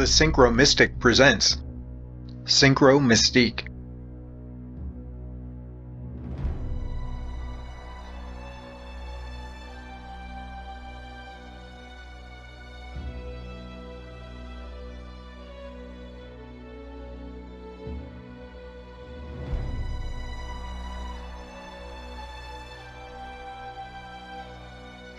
The Synchromystic presents Synchromystique.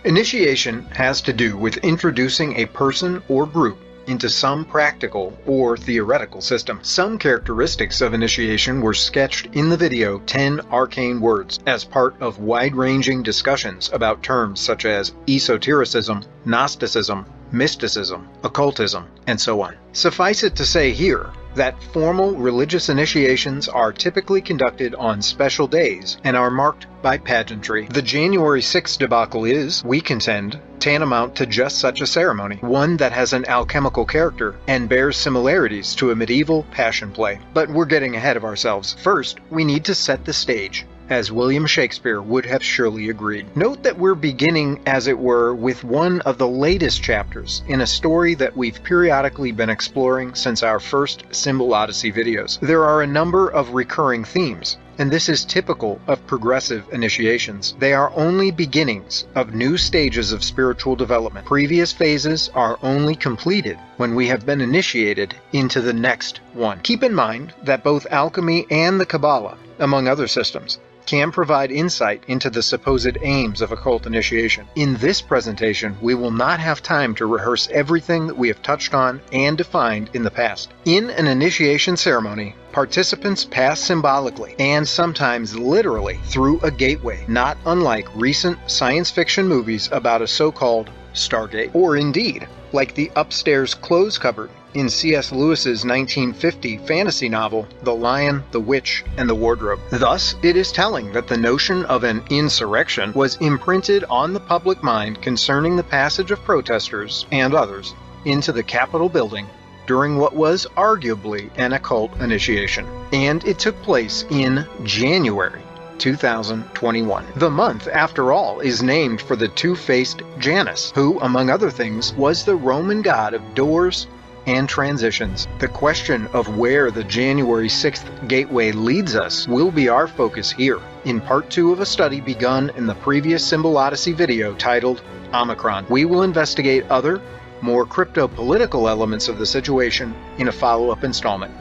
Initiation has to do with introducing a person or group into some practical or theoretical system. Some characteristics of initiation were sketched in the video 10 Arcane Words as part of wide-ranging discussions about terms such as esotericism, Gnosticism, mysticism, occultism, and so on. Suffice it to say here that formal religious initiations are typically conducted on special days and are marked by pageantry. The January 6th debacle is, we contend, tantamount to just such a ceremony, one that has an alchemical character and bears similarities to a medieval passion play. But we're getting ahead of ourselves. First, we need to set the stage, as William Shakespeare would have surely agreed. Note that we're beginning, as it were, with one of the latest chapters in a story that we've periodically been exploring since our first Symbol Odyssey videos. There are a number of recurring themes, and this is typical of progressive initiations. They are only beginnings of new stages of spiritual development. Previous phases are only completed when we have been initiated into the next one. Keep in mind that both alchemy and the Kabbalah, among other systems, can provide insight into the supposed aims of occult initiation. In this presentation, we will not have time to rehearse everything that we have touched on and defined in the past. In an initiation ceremony, participants pass symbolically and sometimes literally through a gateway, not unlike recent science fiction movies about a so-called Stargate, or indeed, like the upstairs clothes cupboard in C.S. Lewis's 1950 fantasy novel, The Lion, the Witch, and the Wardrobe. Thus, it is telling that the notion of an insurrection was imprinted on the public mind concerning the passage of protesters and others into the Capitol building during what was arguably an occult initiation. And it took place in January 2021. The month, after all, is named for the two-faced Janus, who, among other things, was the Roman god of doors and transitions. The question of where the January 6th gateway leads us will be our focus here, in part 2 of a study begun in the previous Symbol Odyssey video titled Omicron. We will investigate other, more crypto-political elements of the situation in a follow-up installment.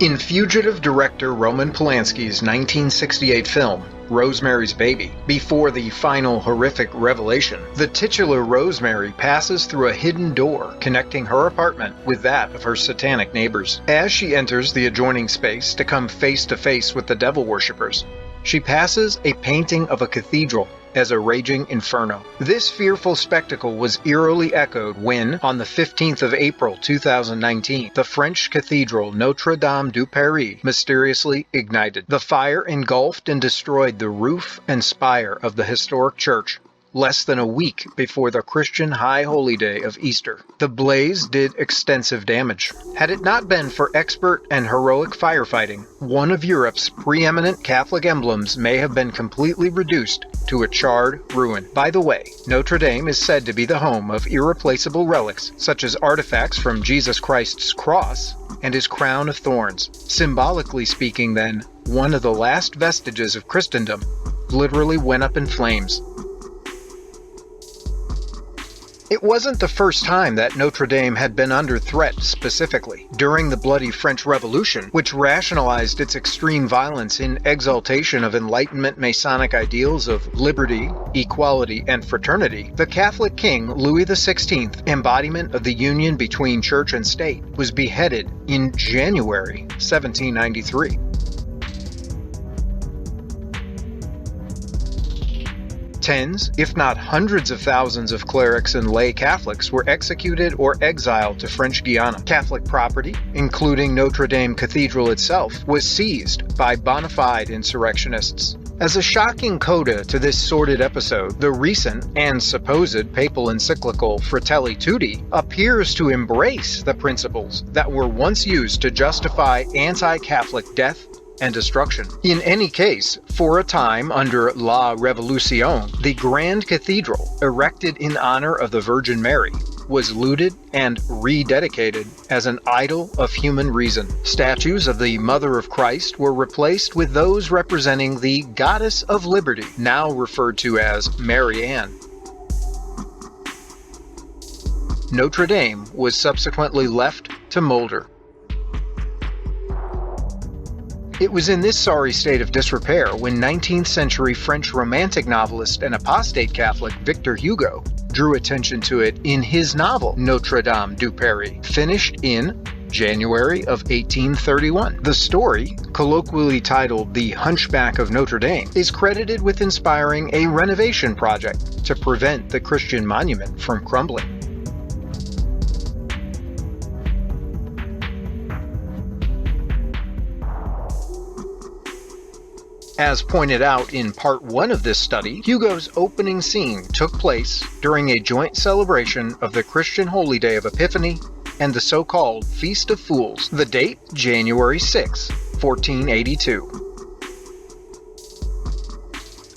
In fugitive director Roman Polanski's 1968 film, Rosemary's Baby, before the final horrific revelation, the titular Rosemary passes through a hidden door connecting her apartment with that of her satanic neighbors. As she enters the adjoining space to come face to face with the devil worshippers, she passes a painting of a cathedral as a raging inferno. This fearful spectacle was eerily echoed when, on the 15th of April 2019, the French cathedral Notre Dame du Paris mysteriously ignited. The fire engulfed and destroyed the roof and spire of the historic church less than a week before the Christian high holy day of Easter. The blaze did extensive damage. Had it not been for expert and heroic firefighting, one of Europe's preeminent Catholic emblems may have been completely reduced to a charred ruin. By the way, Notre Dame is said to be the home of irreplaceable relics, such as artifacts from Jesus Christ's cross and his crown of thorns. Symbolically speaking, then, one of the last vestiges of Christendom literally went up in flames. It wasn't the first time that Notre Dame had been under threat specifically. During the bloody French Revolution, which rationalized its extreme violence in exaltation of Enlightenment Masonic ideals of liberty, equality, and fraternity, the Catholic king Louis XVI, embodiment of the union between church and state, was beheaded in January 1793. Tens, if not hundreds of thousands of clerics and lay Catholics were executed or exiled to French Guiana. Catholic property, including Notre Dame Cathedral itself, was seized by bona fide insurrectionists. As a shocking coda to this sordid episode, the recent and supposed papal encyclical Fratelli Tutti appears to embrace the principles that were once used to justify anti-Catholic death, and destruction. In any case, for a time under La Revolution, the Grand Cathedral, erected in honor of the Virgin Mary, was looted and rededicated as an idol of human reason. Statues of the Mother of Christ were replaced with those representing the Goddess of Liberty, now referred to as Mary Ann. Notre Dame was subsequently left to molder. It was in this sorry state of disrepair when 19th century French Romantic novelist and apostate Catholic Victor Hugo drew attention to it in his novel Notre Dame du Paris, finished in January of 1831. The story, colloquially titled The Hunchback of Notre Dame, is credited with inspiring a renovation project to prevent the Christian monument from crumbling. As pointed out in part 1 of this study, Hugo's opening scene took place during a joint celebration of the Christian holy day of Epiphany and the so-called Feast of Fools. The date, January 6, 1482.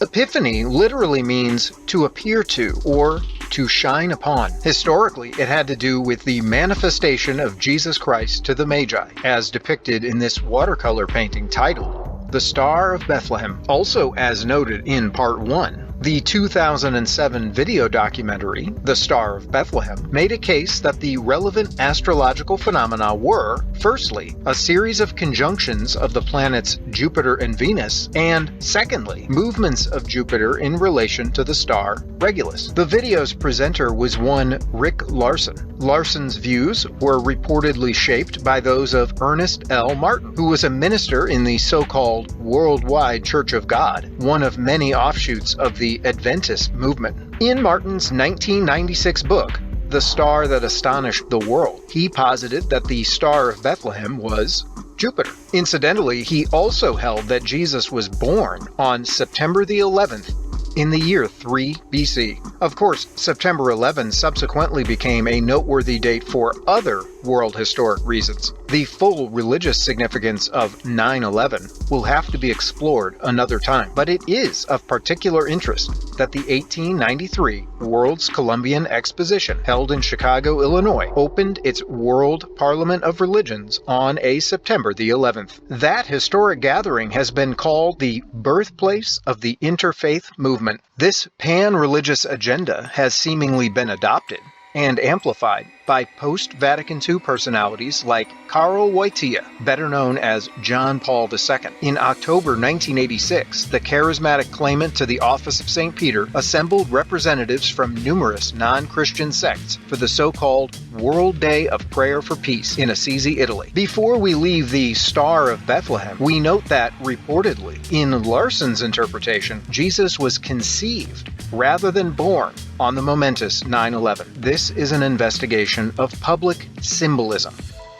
Epiphany literally means to appear to or to shine upon. Historically, it had to do with the manifestation of Jesus Christ to the Magi, as depicted in this watercolor painting titled The Star of Bethlehem. Also, as noted in part 1, the 2007 video documentary, The Star of Bethlehem, made a case that the relevant astrological phenomena were, firstly, a series of conjunctions of the planets Jupiter and Venus, and, secondly, movements of Jupiter in relation to the star Regulus. The video's presenter was one Rick Larson. Larson's views were reportedly shaped by those of Ernest L. Martin, who was a minister in the so-called Worldwide Church of God, one of many offshoots of the Adventist movement. In Martin's 1996 book, The Star That Astonished the World, he posited that the Star of Bethlehem was Jupiter. Incidentally, he also held that Jesus was born on September the 11th in the year 3 BC. Of course, September 11 subsequently became a noteworthy date for other world historic reasons. The full religious significance of 9/11 will have to be explored another time, but it is of particular interest that the 1893 World's Columbian Exposition, held in Chicago, Illinois, opened its World Parliament of Religions on a September the 11th. That historic gathering has been called the birthplace of the interfaith movement. This pan-religious agenda has seemingly been adopted and amplified by post-Vatican II personalities like Karol Wojtyła, better known as John Paul II. In October 1986, the charismatic claimant to the office of St. Peter assembled representatives from numerous non-Christian sects for the so-called World Day of Prayer for Peace in Assisi, Italy. Before we leave the Star of Bethlehem, we note that, reportedly, in Larson's interpretation, Jesus was conceived rather than born on the momentous 9/11. This is an investigation of public symbolism.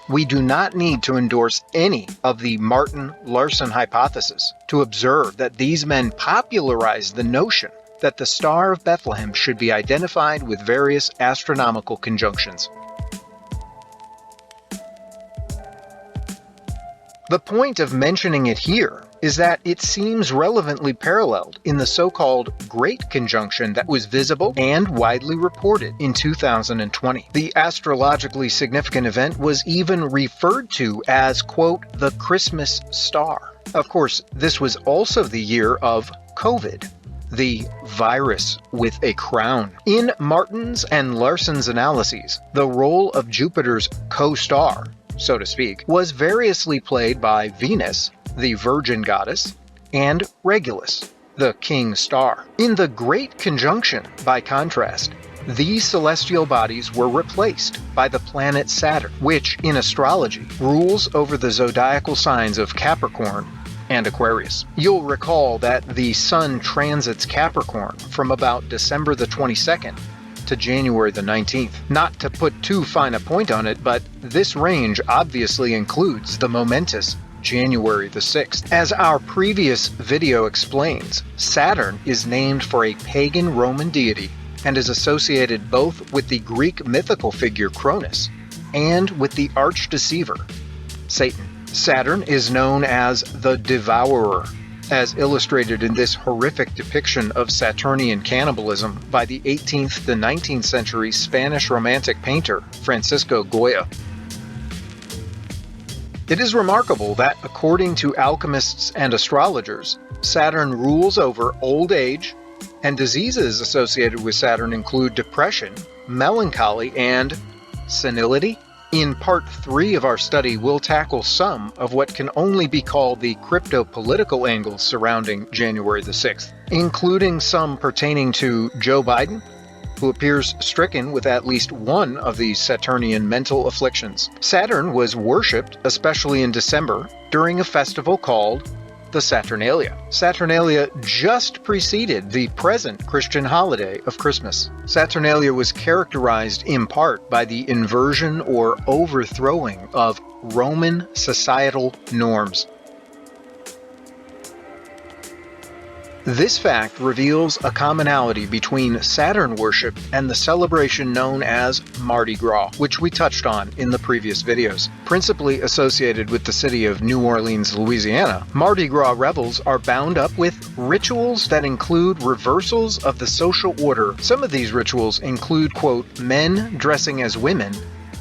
We do not need to endorse any of the Martin-Larson hypothesis to observe that these men popularized the notion that the Star of Bethlehem should be identified with various astronomical conjunctions. The point of mentioning it here is that it seems relevantly paralleled in the so-called Great Conjunction that was visible and widely reported in 2020. The astrologically significant event was even referred to as, quote, the Christmas star. Of course, this was also the year of COVID, the virus with a crown. In Martin's and Larson's analyses, the role of Jupiter's co-star, so to speak, was variously played by Venus, the virgin goddess, and Regulus, the king star. In the Great Conjunction, by contrast, these celestial bodies were replaced by the planet Saturn, which, in astrology, rules over the zodiacal signs of Capricorn and Aquarius. You'll recall that the Sun transits Capricorn from about December the 22nd to January the 19th. Not to put too fine a point on it, but this range obviously includes the momentous January the 6th. As our previous video explains, Saturn is named for a pagan Roman deity and is associated both with the Greek mythical figure Cronus and with the arch-deceiver, Satan. Saturn is known as the Devourer, as illustrated in this horrific depiction of Saturnian cannibalism by the 18th to 19th century Spanish Romantic painter Francisco Goya. It is remarkable that, according to alchemists and astrologers, Saturn rules over old age, and diseases associated with Saturn include depression, melancholy, and senility. In Part 3 of our study, we'll tackle some of what can only be called the crypto-political angles surrounding January the 6th, including some pertaining to Joe Biden, who appears stricken with at least one of these Saturnian mental afflictions. Saturn was worshipped, especially in December, during a festival called the Saturnalia. Saturnalia just preceded the present Christian holiday of Christmas. Saturnalia was characterized in part by the inversion or overthrowing of Roman societal norms. This fact reveals a commonality between Saturn worship and the celebration known as Mardi Gras, which we touched on in the previous videos. Principally associated with the city of New Orleans, Louisiana, Mardi Gras revels are bound up with rituals that include reversals of the social order. Some of these rituals include, quote, men dressing as women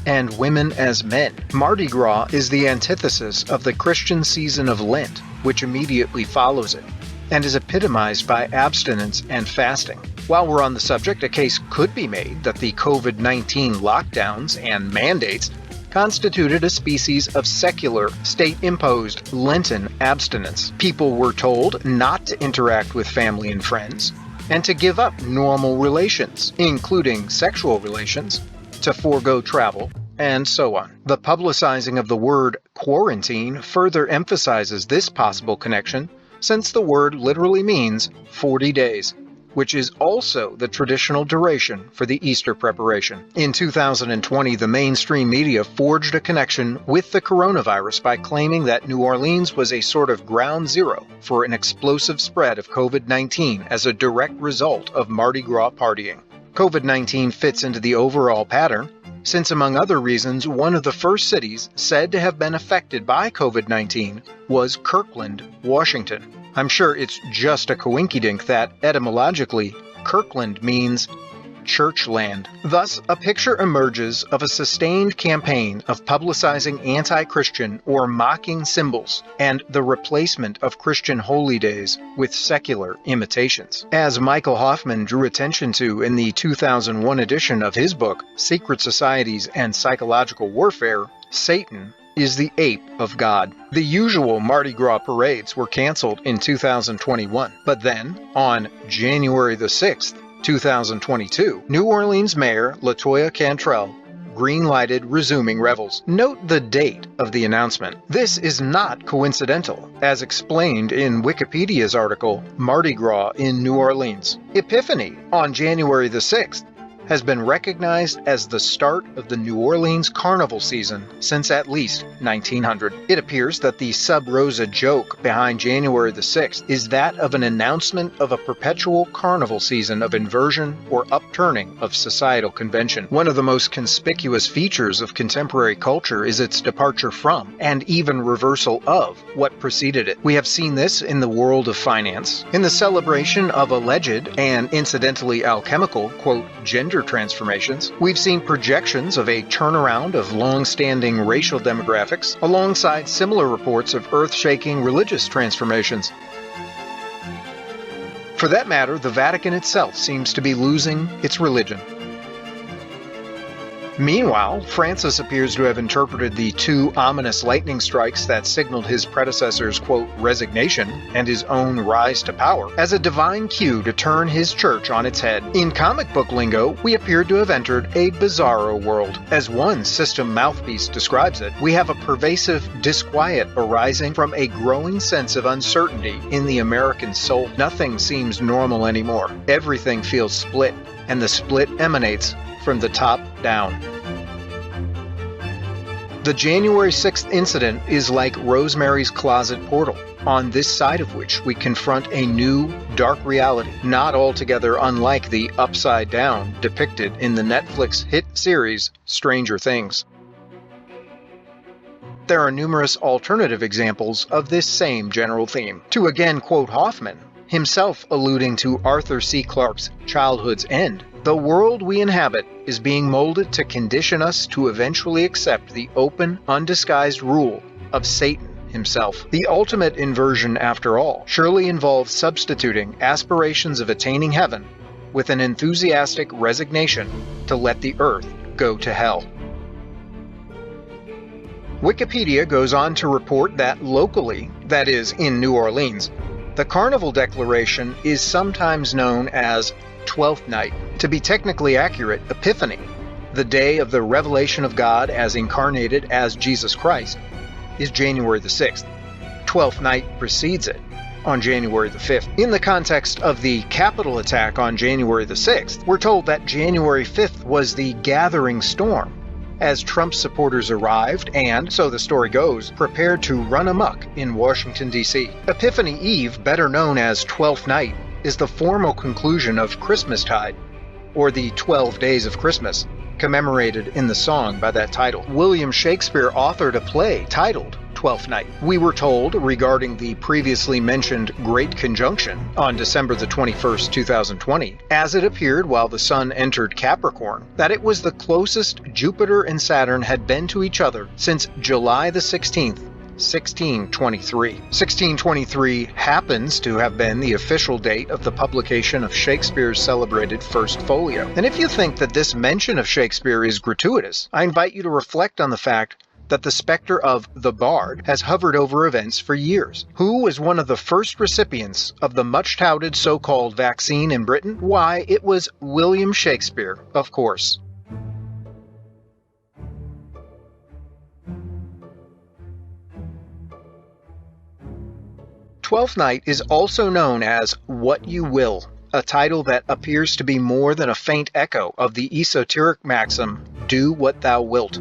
and women as men. Mardi Gras is the antithesis of the Christian season of Lent, which immediately follows it, and is epitomized by abstinence and fasting. While we're on the subject, a case could be made that the COVID-19 lockdowns and mandates constituted a species of secular, state-imposed Lenten abstinence. People were told not to interact with family and friends, and to give up normal relations, including sexual relations, to forego travel, and so on. The publicizing of the word quarantine further emphasizes this possible connection, since the word literally means 40 days, which is also the traditional duration for the Easter preparation. In 2020, the mainstream media forged a connection with the coronavirus by claiming that New Orleans was a sort of ground zero for an explosive spread of COVID-19 as a direct result of Mardi Gras partying. COVID-19 fits into the overall pattern, since among other reasons, one of the first cities said to have been affected by COVID-19 was Kirkland, Washington. I'm sure it's just a coinkydink that, etymologically, Kirkland means church land. Thus, a picture emerges of a sustained campaign of publicizing anti-Christian or mocking symbols and the replacement of Christian holy days with secular imitations. As Michael Hoffman drew attention to in the 2001 edition of his book, Secret Societies and Psychological Warfare, Satan is the ape of God. The usual Mardi Gras parades were canceled in 2021, but then, on January the 6th, 2022, New Orleans Mayor LaToya Cantrell green-lighted resuming revels. Note the date of the announcement. This is not coincidental, as explained in Wikipedia's article, Mardi Gras in New Orleans. Epiphany on January the 6th has been recognized as the start of the New Orleans Carnival season since at least 1900. It appears that the sub rosa joke behind January the 6th is that of an announcement of a perpetual carnival season of inversion or upturning of societal convention. One of the most conspicuous features of contemporary culture is its departure from, and even reversal of, what preceded it. We have seen this in the world of finance, in the celebration of alleged and incidentally alchemical, quote, gender transformations. We've seen projections of a turnaround of long-standing racial demographics, alongside similar reports of earth-shaking religious transformations. For that matter, the Vatican itself seems to be losing its religion. Meanwhile, Francis appears to have interpreted the two ominous lightning strikes that signaled his predecessor's, quote, resignation and his own rise to power as a divine cue to turn his church on its head. In comic book lingo, we appear to have entered a bizarro world. As one system mouthpiece describes it, we have a pervasive disquiet arising from a growing sense of uncertainty in the American soul. Nothing seems normal anymore. Everything feels split, and the split emanates from the top down. The January 6th incident is like Rosemary's Closet portal, on this side of which we confront a new, dark reality, not altogether unlike the upside down depicted in the Netflix hit series Stranger Things. there are numerous alternative examples of this same general theme. To again quote Hoffman, himself alluding to Arthur C. Clarke's Childhood's End, "The world we inhabit is being molded to condition us to eventually accept the open, undisguised rule of Satan himself. The ultimate inversion, after all, surely involves substituting aspirations of attaining heaven with an enthusiastic resignation to let the earth go to hell." Wikipedia goes on to report that locally, that is, in New Orleans, the Carnival declaration is sometimes known as Twelfth Night. To be technically accurate, Epiphany, the day of the revelation of God as incarnated as Jesus Christ, is January the 6th. Twelfth Night precedes it, on January the 5th. In the context of the Capitol attack on January the 6th, we're told that January 5th was the gathering storm, as Trump supporters arrived and, so the story goes, prepared to run amok in Washington, D.C. Epiphany Eve, better known as Twelfth Night, is the formal conclusion of Christmastide, or the 12 Days of Christmas, commemorated in the song by that title. William Shakespeare authored a play titled Twelfth Night. We were told regarding the previously mentioned Great Conjunction on December the 21st, 2020, as it appeared while the sun entered Capricorn, that it was the closest Jupiter and Saturn had been to each other since July the 16th, 1623. 1623 happens to have been the official date of the publication of Shakespeare's celebrated First Folio. And if you think that this mention of Shakespeare is gratuitous, I invite you to reflect on the fact that the specter of the Bard has hovered over events for years. Who was one of the first recipients of the much-touted so-called vaccine in Britain? Why, it was William Shakespeare, of course. Twelfth Night is also known as What You Will, a title that appears to be more than a faint echo of the esoteric maxim, "Do what thou wilt,"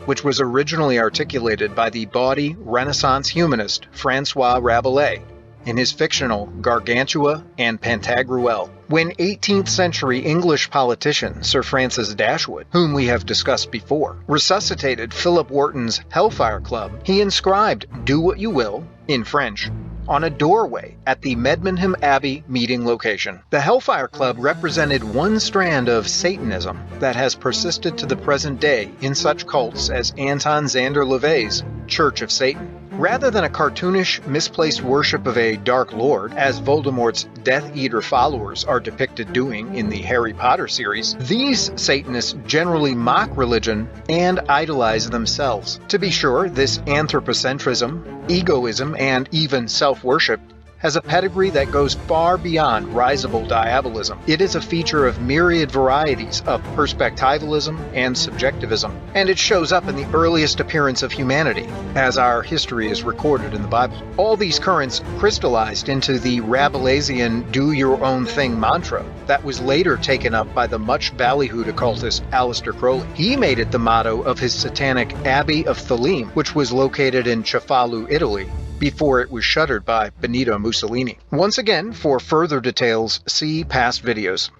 which was originally articulated by the bawdy Renaissance humanist Francois Rabelais in his fictional Gargantua and Pantagruel. When 18th century English politician Sir Francis Dashwood, whom we have discussed before, resuscitated Philip Wharton's Hellfire Club, he inscribed "Do what you will," in French, on a doorway at the Medmenham Abbey meeting location. The Hellfire Club represented one strand of Satanism that has persisted to the present day in such cults as Anton Szandor LaVey's Church of Satan. Rather than a cartoonish, misplaced worship of a Dark Lord, as Voldemort's Death Eater followers are depicted doing in the Harry Potter series, these Satanists generally mock religion and idolize themselves. To be sure, this anthropocentrism, egoism, and even self-worship has a pedigree that goes far beyond risible diabolism. It is a feature of myriad varieties of perspectivalism and subjectivism, and it shows up in the earliest appearance of humanity, as our history is recorded in the Bible. All these currents crystallized into the Rabelaisian do-your-own-thing mantra that was later taken up by the much ballyhooed occultist Aleister Crowley. He made it the motto of his satanic Abbey of Theleme, which was located in Cefalu, Italy, before it was shuttered by Benito Mussolini. Once again, for further details, see past videos.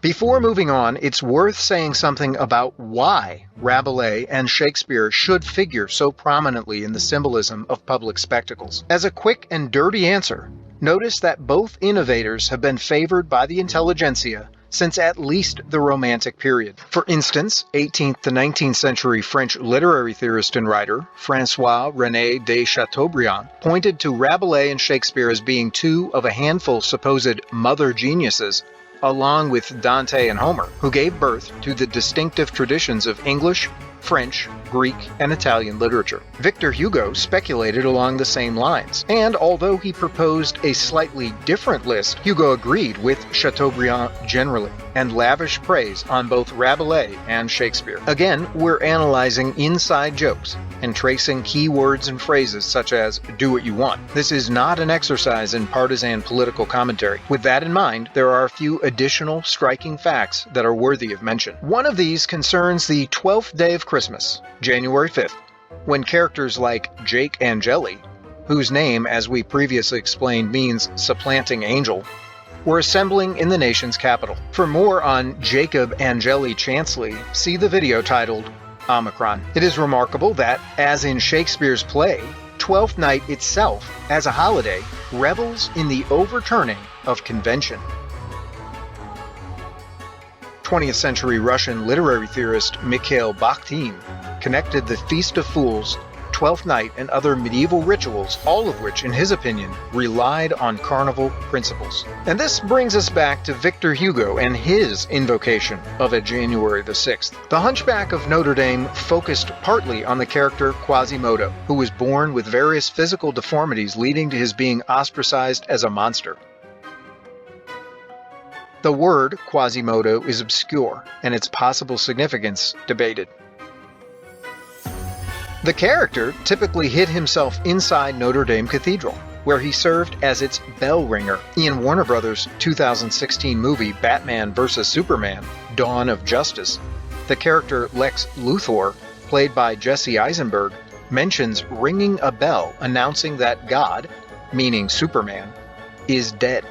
Before moving on, it's worth saying something about why Rabelais and Shakespeare should figure so prominently in the symbolism of public spectacles. As a quick and dirty answer, notice that both innovators have been favored by the intelligentsia since at least the Romantic period. For instance, 18th to 19th century French literary theorist and writer François-René de Chateaubriand pointed to Rabelais and Shakespeare as being two of a handful supposed mother geniuses, along with Dante and Homer, who gave birth to the distinctive traditions of English, French, Greek, and Italian literature. Victor Hugo speculated along the same lines, and although he proposed a slightly different list, Hugo agreed with Chateaubriand generally, and lavished praise on both Rabelais and Shakespeare. Again, we're analyzing inside jokes and tracing key words and phrases such as "do what you want." This is not an exercise in partisan political commentary. With that in mind, there are a few additional striking facts that are worthy of mention. One of these concerns the 12th day of Christmas, January 5th, when characters like Jake Angeli, whose name, as we previously explained, means supplanting angel, were assembling in the nation's capital. For more on Jacob Angeli Chansley, see the video titled Omicron. It is remarkable that, as in Shakespeare's play, Twelfth Night itself, as a holiday, revels in the overturning of convention. 20th century Russian literary theorist Mikhail Bakhtin connected the Feast of Fools, Twelfth Night, and other medieval rituals, all of which, in his opinion, relied on Carnival principles. And this brings us back to Victor Hugo and his invocation of a January the 6th. The Hunchback of Notre Dame focused partly on the character Quasimodo, who was born with various physical deformities leading to his being ostracized as a monster. The word Quasimodo is obscure, and its possible significance debated. The character typically hid himself inside Notre Dame Cathedral, where he served as its bell ringer. In Warner Bros.' 2016 movie Batman vs. Superman: Dawn of Justice, the character Lex Luthor, played by Jesse Eisenberg, mentions ringing a bell announcing that God, meaning Superman, is dead.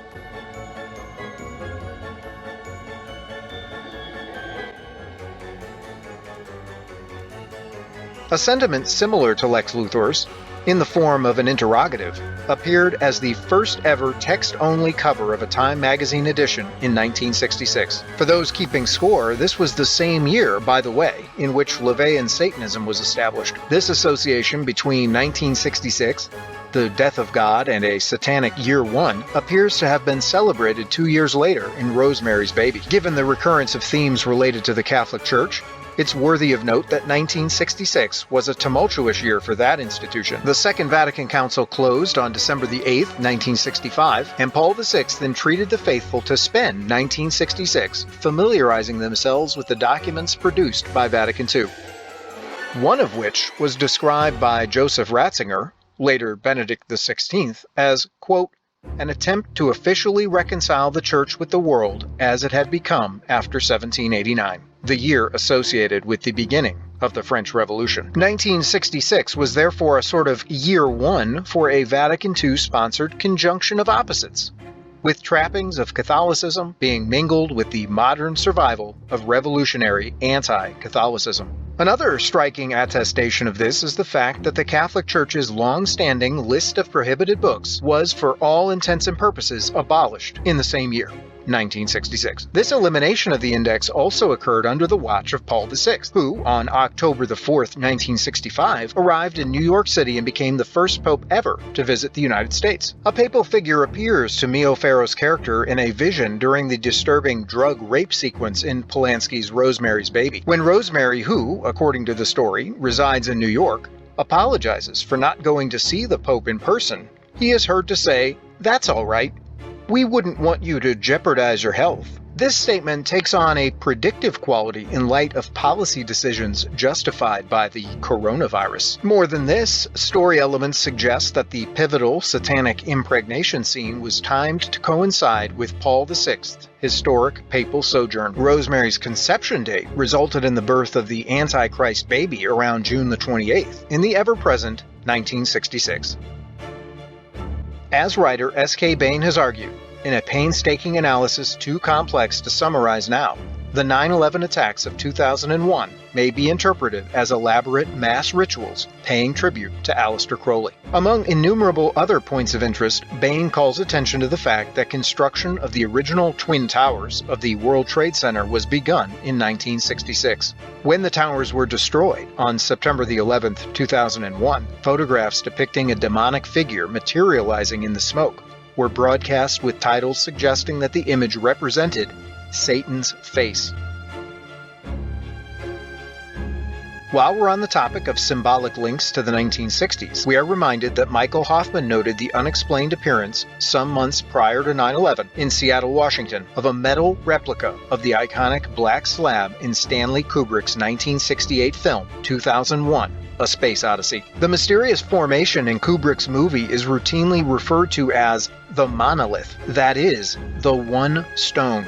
A sentiment similar to Lex Luthor's, in the form of an interrogative, appeared as the first ever text-only cover of a Time magazine edition in 1966. For those keeping score, this was the same year, by the way, in which LaVeyan Satanism was established. This association between 1966, the death of God, and a satanic Year One appears to have been celebrated 2 years later in Rosemary's Baby. Given the recurrence of themes related to the Catholic Church, it's worthy of note that 1966 was a tumultuous year for that institution. The Second Vatican Council closed on December the 8th, 1965, and Paul VI entreated the faithful to spend 1966 familiarizing themselves with the documents produced by Vatican II. One of which was described by Joseph Ratzinger, later Benedict XVI, as, quote, an attempt to officially reconcile the Church with the world as it had become after 1789, the year associated with the beginning of the French Revolution. 1966 was therefore a sort of Year One for a Vatican II-sponsored conjunction of opposites, with trappings of Catholicism being mingled with the modern survival of revolutionary anti-Catholicism. Another striking attestation of this is the fact that the Catholic Church's long-standing list of prohibited books was, for all intents and purposes, abolished in the same year, 1966. This elimination of the index also occurred under the watch of Paul VI, who, on October the 4th, 1965, arrived in New York City and became the first pope ever to visit the United States. A papal figure appears to Mio Farrow's character in a vision during the disturbing drug rape sequence in Polanski's Rosemary's Baby. When Rosemary, who, according to the story, resides in New York, apologizes for not going to see the Pope in person, he is heard to say, "That's all right. We wouldn't want you to jeopardize your health." This statement takes on a predictive quality in light of policy decisions justified by the coronavirus. More than this, story elements suggest that the pivotal satanic impregnation scene was timed to coincide with Paul VI's historic papal sojourn. Rosemary's conception date resulted in the birth of the Antichrist baby around June the 28th, in the ever-present 1966. As writer S.K. Bain has argued, in a painstaking analysis too complex to summarize now, the 9/11 attacks of 2001 may be interpreted as elaborate mass rituals paying tribute to Aleister Crowley. Among innumerable other points of interest, Bain calls attention to the fact that construction of the original Twin Towers of the World Trade Center was begun in 1966. When the towers were destroyed on September the 11th, 2001, photographs depicting a demonic figure materializing in the smoke were broadcast with titles suggesting that the image represented Satan's face. While we're on the topic of symbolic links to the 1960s, we are reminded that Michael Hoffman noted the unexplained appearance, some months prior to 9/11, in Seattle, Washington, of a metal replica of the iconic black slab in Stanley Kubrick's 1968 film, 2001. A Space Odyssey. The mysterious formation in Kubrick's movie is routinely referred to as the monolith, that is, the one stone.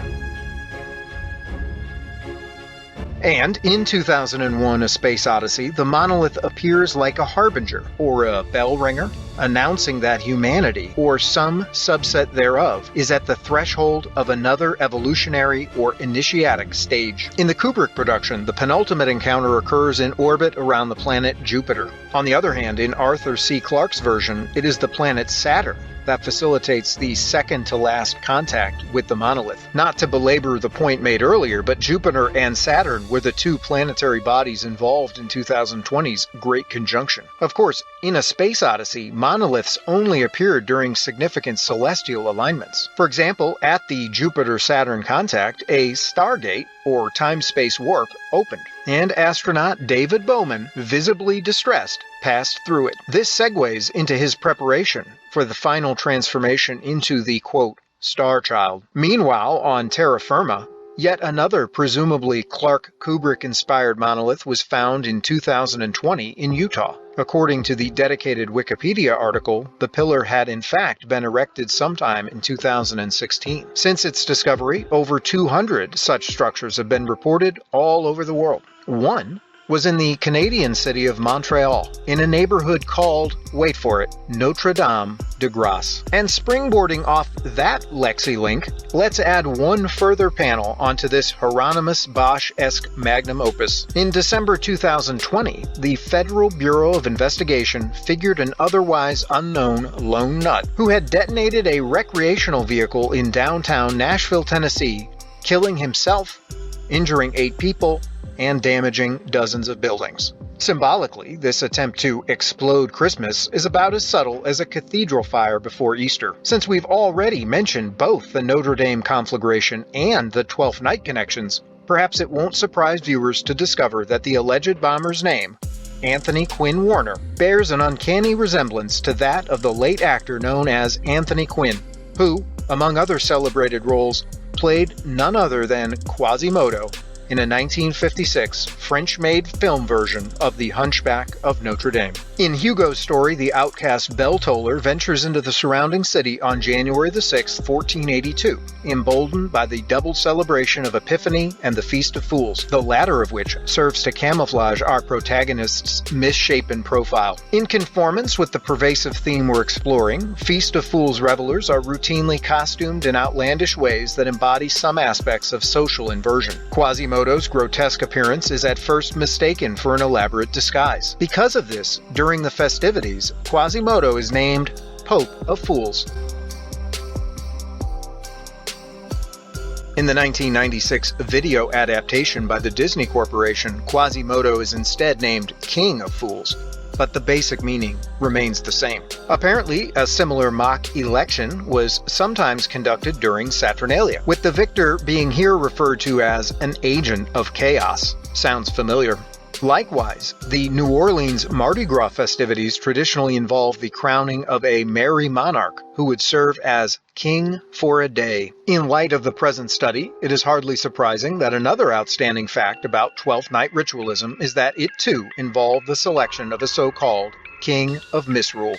And in 2001 A Space Odyssey, the monolith appears like a harbinger, or a bell ringer, announcing that humanity, or some subset thereof, is at the threshold of another evolutionary or initiatic stage. In the Kubrick production, the penultimate encounter occurs in orbit around the planet Jupiter. On the other hand, in Arthur C. Clarke's version, it is the planet Saturn that facilitates the second-to-last contact with the monolith. Not to belabor the point made earlier, but Jupiter and Saturn were the two planetary bodies involved in 2020's Great Conjunction. Of course, in A Space Odyssey, monoliths only appeared during significant celestial alignments. For example, at the Jupiter-Saturn contact, a stargate, or time-space warp, opened, and astronaut David Bowman, visibly distressed, passed through it. This segues into his preparation for the final transformation into the, quote, star child. Meanwhile, on terra firma, yet another presumably Clarke-Kubrick-inspired monolith was found in 2020 in Utah. According to the dedicated Wikipedia article, the pillar had in fact been erected sometime in 2016. Since its discovery, over 200 such structures have been reported all over the world. One was in the Canadian city of Montreal, in a neighborhood called, wait for it, Notre Dame de Grace. And springboarding off that Lexi link, let's add one further panel onto this Hieronymus Bosch-esque magnum opus. In December 2020, the Federal Bureau of Investigation figured an otherwise unknown lone nut who had detonated a recreational vehicle in downtown Nashville, Tennessee, killing himself, injuring 8 people, and damaging dozens of buildings. Symbolically, this attempt to explode Christmas is about as subtle as a cathedral fire before Easter. Since we've already mentioned both the Notre Dame conflagration and the Twelfth Night connections, perhaps it won't surprise viewers to discover that the alleged bomber's name, Anthony Quinn Warner, bears an uncanny resemblance to that of the late actor known as Anthony Quinn, who, among other celebrated roles, played none other than Quasimodo in a 1956 French-made film version of The Hunchback of Notre Dame. In Hugo's story, the outcast bell toller ventures into the surrounding city on January 6, 1482, emboldened by the double celebration of Epiphany and the Feast of Fools, the latter of which serves to camouflage our protagonist's misshapen profile. In conformance with the pervasive theme we're exploring, Feast of Fools revelers are routinely costumed in outlandish ways that embody some aspects of social inversion. Quasimodo's grotesque appearance is at first mistaken for an elaborate disguise. Because of this, during the festivities, Quasimodo is named Pope of Fools. In the 1996 video adaptation by the Disney Corporation, Quasimodo is instead named King of Fools, but the basic meaning remains the same. Apparently, a similar mock election was sometimes conducted during Saturnalia, with the victor being here referred to as an agent of chaos. Sounds familiar. Likewise, the New Orleans Mardi Gras festivities traditionally involve the crowning of a merry monarch who would serve as king for a day. In light of the present study, it is hardly surprising that another outstanding fact about Twelfth Night ritualism is that it too involved the selection of a so-called King of Misrule.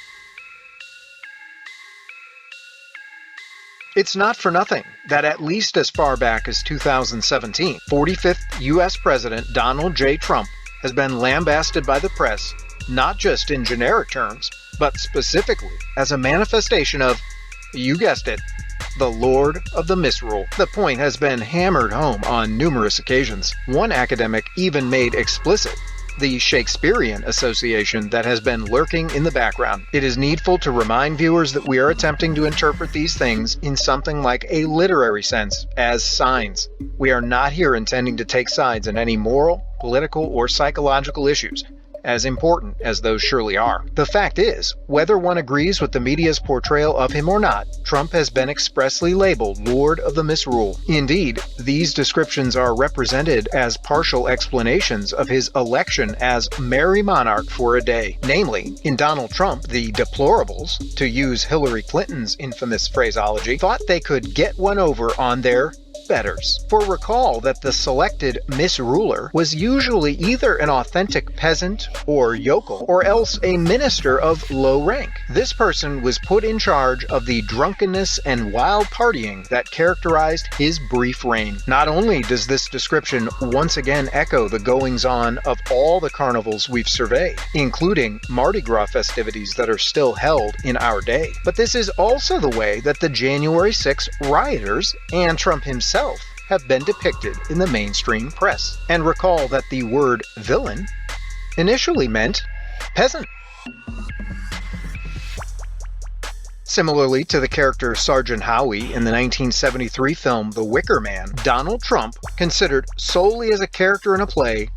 It's not for nothing that at least as far back as 2017, 45th U.S. President Donald J. Trump has been lambasted by the press, not just in generic terms, but specifically as a manifestation of, you guessed it, the Lord of the Misrule. The point has been hammered home on numerous occasions. One academic even made explicit the Shakespearean association that has been lurking in the background. It is needful to remind viewers that we are attempting to interpret these things in something like a literary sense, as signs. We are not here intending to take sides in any moral, political, or psychological issues, as important as those surely are. The fact is, whether one agrees with the media's portrayal of him or not, Trump has been expressly labeled Lord of the Misrule. Indeed, these descriptions are represented as partial explanations of his election as merry monarch for a day. Namely, in Donald Trump, the deplorables, to use Hillary Clinton's infamous phraseology, thought they could get one over on their betters. For recall that the selected Misruler was usually either an authentic peasant or yokel, or else a minister of low rank. This person was put in charge of the drunkenness and wild partying that characterized his brief reign. Not only does this description once again echo the goings-on of all the carnivals we've surveyed, including Mardi Gras festivities that are still held in our day, but this is also the way that the January 6 rioters and Trump himself have been depicted in the mainstream press. And recall that the word villain initially meant peasant. Similarly to the character Sergeant Howie in the 1973 film The Wicker Man, Donald Trump, considered solely as a character in a play,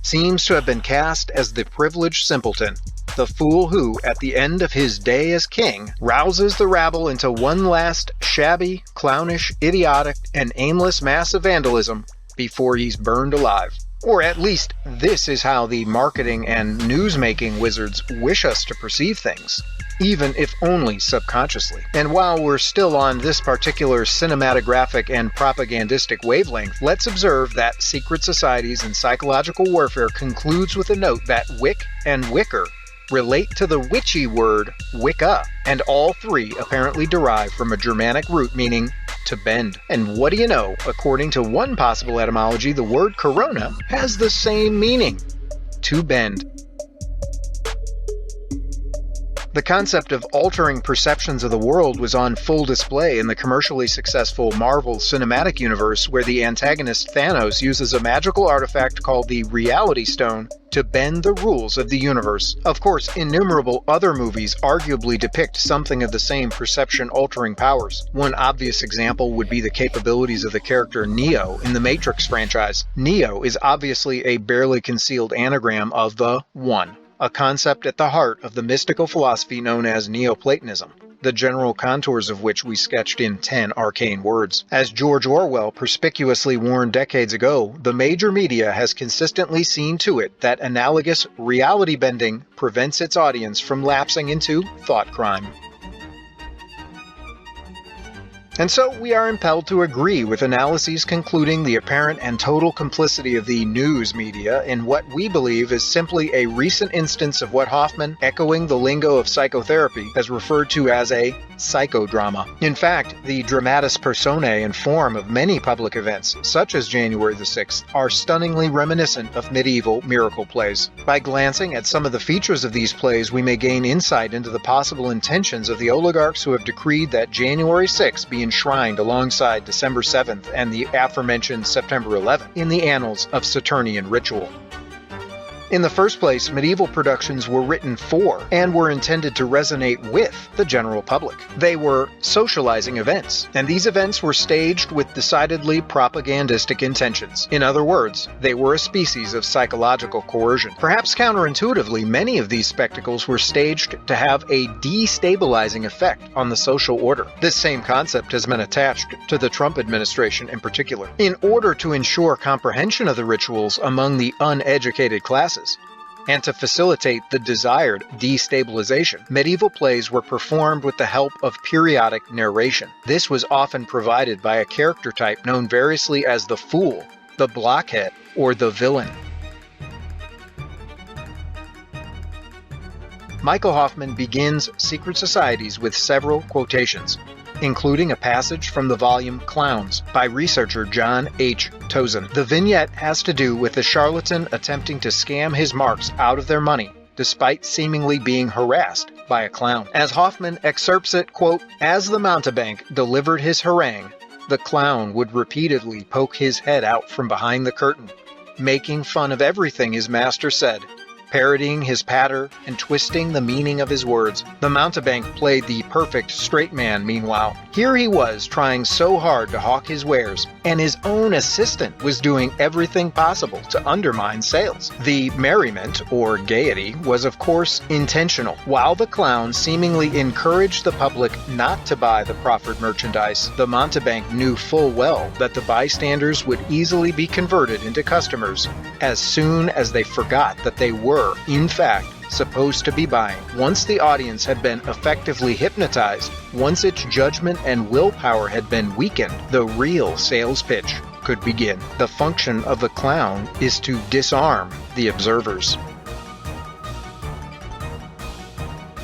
seems to have been cast as the privileged simpleton, the fool who, at the end of his day as king, rouses the rabble into one last shabby, clownish, idiotic, and aimless mass of vandalism before he's burned alive. Or at least this is how the marketing and news-making wizards wish us to perceive things, even if only subconsciously. And while we're still on this particular cinematographic and propagandistic wavelength, let's observe that secret societies and psychological warfare concludes with a note that wick and wicker relate to the witchy word wicca, and all three apparently derive from a Germanic root meaning to bend. And what do you know, according to one possible etymology, the word corona has the same meaning, to bend. The concept of altering perceptions of the world was on full display in the commercially successful Marvel Cinematic Universe, where the antagonist Thanos uses a magical artifact called the Reality Stone to bend the rules of the universe. Of course, innumerable other movies arguably depict something of the same perception-altering powers. One obvious example would be the capabilities of the character Neo in the Matrix franchise. Neo is obviously a barely concealed anagram of the One, a concept at the heart of the mystical philosophy known as Neoplatonism, the general contours of which we sketched in 10 arcane words. As George Orwell perspicuously warned decades ago, the major media has consistently seen to it that analogous reality bending prevents its audience from lapsing into thought crime. And so we are impelled to agree with analyses concluding the apparent and total complicity of the news media in what we believe is simply a recent instance of what Hoffman, echoing the lingo of psychotherapy, has referred to as a psychodrama. In fact, the dramatis personae and form of many public events, such as January the 6th, are stunningly reminiscent of medieval miracle plays. By glancing at some of the features of these plays, we may gain insight into the possible intentions of the oligarchs who have decreed that January 6th be enshrined alongside December 7th and the aforementioned September 11th in the annals of Saturnian ritual. In the first place, medieval productions were written for and were intended to resonate with the general public. They were socializing events, and these events were staged with decidedly propagandistic intentions. In other words, they were a species of psychological coercion. Perhaps counterintuitively, many of these spectacles were staged to have a destabilizing effect on the social order. This same concept has been attached to the Trump administration in particular. In order to ensure comprehension of the rituals among the uneducated classes, and to facilitate the desired destabilization, medieval plays were performed with the help of periodic narration. This was often provided by a character type known variously as the fool, the blockhead, or the villain. Michael Hoffman begins Secret Societies with several quotations, including a passage from the volume Clowns by researcher John H. Tozan. The vignette has to do with the charlatan attempting to scam his marks out of their money, despite seemingly being harassed by a clown. As Hoffman excerpts it, quote, "As the mountebank delivered his harangue, the clown would repeatedly poke his head out from behind the curtain, making fun of everything his master said, parodying his patter and twisting the meaning of his words. The mountebank played the perfect straight man meanwhile. Here he was trying so hard to hawk his wares, and his own assistant was doing everything possible to undermine sales. The merriment, or gaiety, was of course intentional. While the clown seemingly encouraged the public not to buy the proffered merchandise, the mountebank knew full well that the bystanders would easily be converted into customers as soon as they forgot that they were, in fact, supposed to be buying. Once the audience had been effectively hypnotized, once its judgment and willpower had been weakened, the real sales pitch could begin. The function of the clown is to disarm the observers.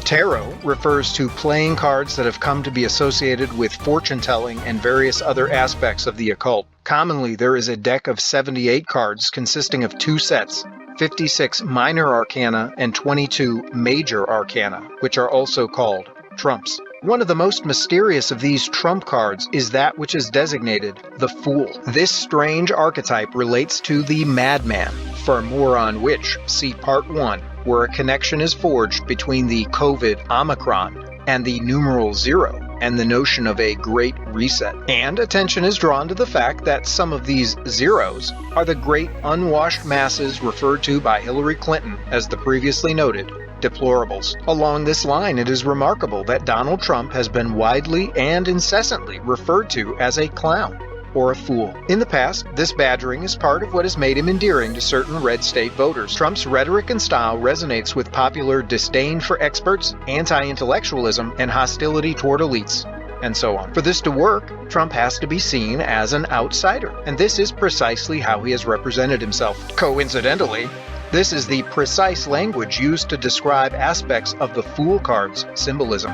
Tarot refers to playing cards that have come to be associated with fortune-telling and various other aspects of the occult. Commonly, there is a deck of 78 cards consisting of 2 sets, 56 minor arcana and 22 major arcana, which are also called trumps. One of the most mysterious of these trump cards is that which is designated the Fool. This strange archetype relates to the madman, for more on which, see Part 1, where a connection is forged between the COVID Omicron and the numeral 0 and the notion of a great reset. And attention is drawn to the fact that some of these zeros are the great unwashed masses referred to by Hillary Clinton as the previously noted deplorables. Along this line, it is remarkable that Donald Trump has been widely and incessantly referred to as a clown or a fool. In the past, this badgering is part of what has made him endearing to certain red state voters. Trump's rhetoric and style resonates with popular disdain for experts, anti-intellectualism, and hostility toward elites, and so on. For this to work, Trump has to be seen as an outsider, and this is precisely how he has represented himself. Coincidentally, this is the precise language used to describe aspects of the Fool card's symbolism.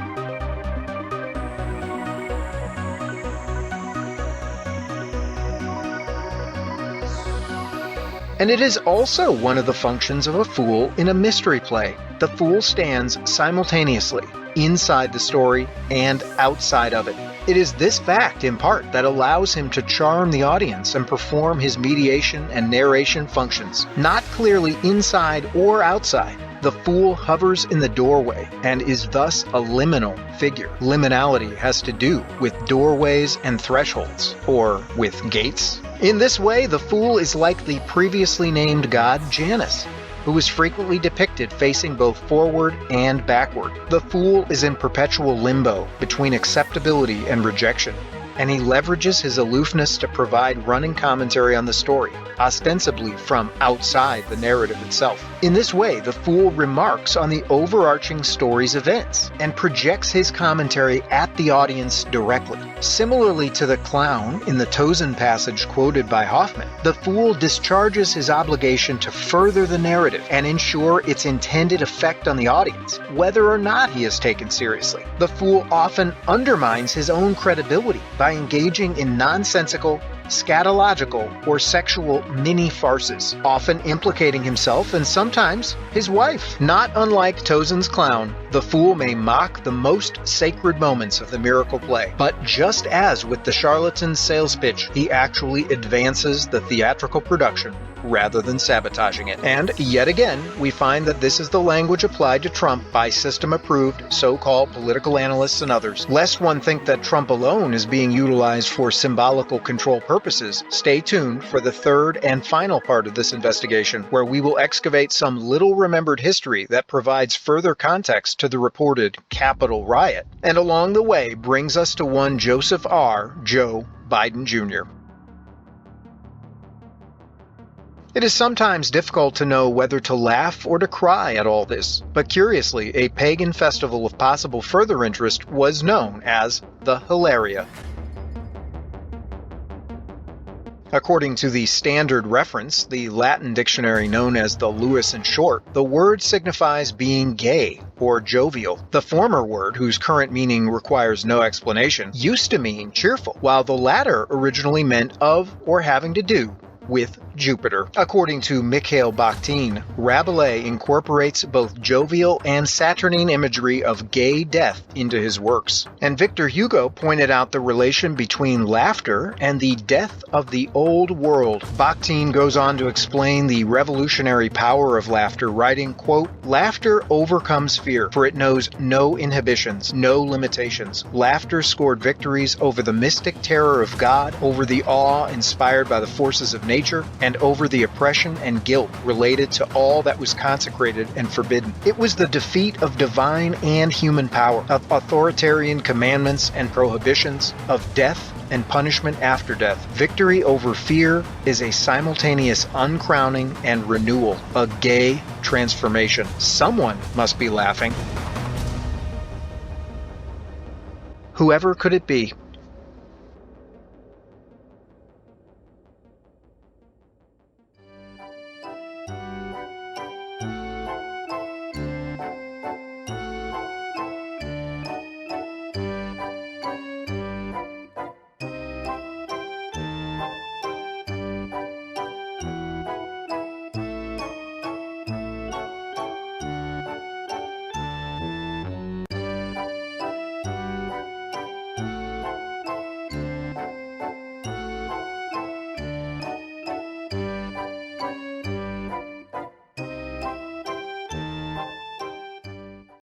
And it is also one of the functions of a fool in a mystery play. The fool stands simultaneously inside the story and outside of it. It is this fact, in part, that allows him to charm the audience and perform his mediation and narration functions. Not clearly inside or outside, the fool hovers in the doorway and is thus a liminal figure. Liminality has to do with doorways and thresholds, or with gates. In this way, the fool is like the previously named god Janus, who is frequently depicted facing both forward and backward. The fool is in perpetual limbo between acceptability and rejection, and he leverages his aloofness to provide running commentary on the story, ostensibly from outside the narrative itself. In this way, the fool remarks on the overarching story's events and projects his commentary at the audience directly. Similarly to the clown in the Tozen passage quoted by Hoffman, the fool discharges his obligation to further the narrative and ensure its intended effect on the audience, whether or not he is taken seriously. The fool often undermines his own credibility by engaging in nonsensical, scatological, or sexual mini-farces, often implicating himself and sometimes his wife. Not unlike Tozen's clown, the fool may mock the most sacred moments of the miracle play. But just as with the charlatan's sales pitch, he actually advances the theatrical production rather than sabotaging it. And yet again, we find that this is the language applied to Trump by system-approved so-called political analysts and others. Lest one think that Trump alone is being utilized for symbolical control purposes, stay tuned for the third and final part of this investigation, where we will excavate some little-remembered history that provides further context to the reported Capitol riot, and along the way brings us to one Joseph R. Joe Biden Jr. It is sometimes difficult to know whether to laugh or to cry at all this, but curiously, a pagan festival of possible further interest was known as the Hilaria. According to the standard reference, the Latin dictionary known as the Lewis and Short, the word signifies being gay or jovial. The former word, whose current meaning requires no explanation, used to mean cheerful, while the latter originally meant of or having to do with Jupiter. According to Mikhail Bakhtin, Rabelais incorporates both jovial and Saturnian imagery of gay death into his works. And Victor Hugo pointed out the relation between laughter and the death of the old world. Bakhtin goes on to explain the revolutionary power of laughter, writing, quote, "Laughter overcomes fear, for it knows no inhibitions, no limitations. Laughter scored victories over the mystic terror of God, over the awe inspired by the forces of nature, nature and over the oppression and guilt related to all that was consecrated and forbidden. It was the defeat of divine and human power, of authoritarian commandments and prohibitions, of death and punishment after death. Victory over fear is a simultaneous uncrowning and renewal, a gay transformation. Someone must be laughing. Whoever could it be?